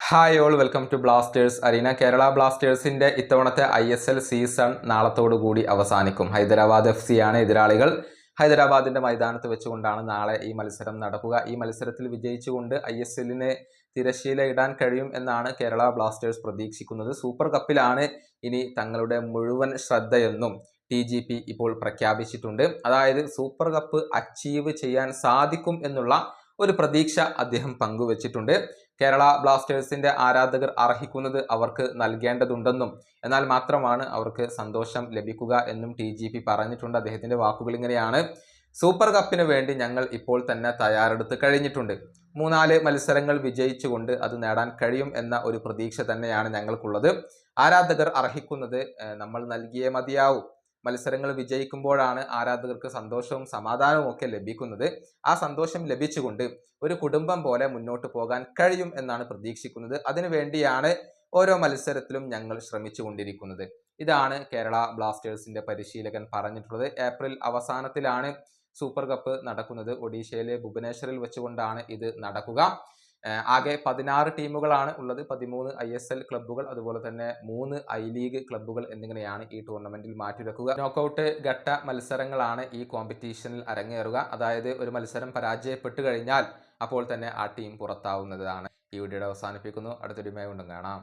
Hi all welcome to Blasters arena. Kerala ബ്ലാസ്റ്റേഴ്സിന്റെ ഇത്തവണത്തെ ISL season നാളത്തോടുകൂടി അവസാനിക്കും. ഹൈദരാബാദ് FC ആണ് എതിരാളികൾ. ഹൈദരാബാദിന്റെ മൈതാനത്ത് വെച്ചുകൊണ്ടാണ് നാളെ ഈ മത്സരം നടക്കുക. ഈ മത്സരത്തിൽ വിജയിച്ചുകൊണ്ട് ISLന് തിരശ്ശീല ഇടാൻ കഴിയും എന്നാണ് കേരള ബ്ലാസ്റ്റേഴ്സ് പ്രതീക്ഷിക്കുന്നത്. സൂപ്പർ കപ്പിലാണ് ഇനി തങ്ങളുടെ മുഴുവൻ ശ്രദ്ധയെന്നും TGP ഇപ്പോൾ പ്രഖ്യാപിച്ചിട്ടുണ്ട്. അതായത് സൂപ്പർ കപ്പ് അച്ചീവ് ചെയ്യാൻ സാധിക്കും എന്നുള്ള ഒരു പ്രതീക്ഷ അദ്ദേഹം പങ്കുവച്ചിട്ടുണ്ട്. കേരള ബ്ലാസ്റ്റേഴ്സിന്റെ ആരാധകർ അർഹിക്കുന്നത് അവർക്ക് നൽകേണ്ടതുണ്ടെന്നും എന്നാൽ മാത്രമാണ് അവർക്ക് സന്തോഷം ലഭിക്കുക എന്നും TGP പറഞ്ഞിട്ടുണ്ട്. അദ്ദേഹത്തിന്റെ വാക്കുകൾ ഇങ്ങനെയാണ്: സൂപ്പർ കപ്പിന് വേണ്ടി ഞങ്ങൾ ഇപ്പോൾ തന്നെ തയ്യാറെടുത്ത് കഴിഞ്ഞിട്ടുണ്ട്. 3-4 മത്സരങ്ങൾ വിജയിച്ചുകൊണ്ട് അത് നേടാൻ കഴിയും എന്ന ഒരു പ്രതീക്ഷ തന്നെയാണ് ഞങ്ങൾക്കുള്ളത്. ആരാധകർ അർഹിക്കുന്നത് നമ്മൾ നൽകിയേ മതിയാവൂ. മത്സരങ്ങൾ വിജയിക്കുമ്പോഴാണ് ആരാധകർക്ക് സന്തോഷവും സമാധാനവും ഒക്കെ ലഭിക്കുന്നത്. ആ സന്തോഷം ലഭിച്ചുകൊണ്ട് ഒരു കുടുംബം പോലെ മുന്നോട്ട് പോകാൻ കഴിയും എന്നാണ് പ്രതീക്ഷിക്കുന്നത്. അതിനുവേണ്ടിയാണ് ഓരോ മത്സരത്തിലും ഞങ്ങൾ ശ്രമിച്ചു കൊണ്ടിരിക്കുന്നത്. ഇതാണ് കേരള ബ്ലാസ്റ്റേഴ്സിന്റെ പരിശീലകൻ പറഞ്ഞിട്ടുള്ളത്. ഏപ്രിൽ അവസാനത്തിലാണ് സൂപ്പർ കപ്പ് നടക്കുന്നത്. ഒഡീഷയിലെ ഭുവനേശ്വറിൽ വെച്ചുകൊണ്ടാണ് ഇത് നടക്കുക. ആകെ 16 ടീമുകളാണ് ഉള്ളത്. 13 ISL ക്ലബ്ബുകൾ, അതുപോലെ തന്നെ 3 I-ലീഗ് ക്ലബ്ബുകൾ എന്നിങ്ങനെയാണ് ഈ ടൂർണമെന്റിൽ മാറ്റിവെക്കുക. നോക്കൌട്ട് ഘട്ട മത്സരങ്ങളാണ് ഈ കോമ്പറ്റീഷനിൽ അരങ്ങേറുക. അതായത് ഒരു മത്സരം പരാജയപ്പെട്ടു കഴിഞ്ഞാൽ അപ്പോൾ തന്നെ ആ ടീം പുറത്താവുന്നതാണ്. ഈ വീഡിയോ അവസാനിപ്പിക്കുന്നു. അടുത്തൊരു വീഡിയോയുമായി വീണ്ടും കാണാം.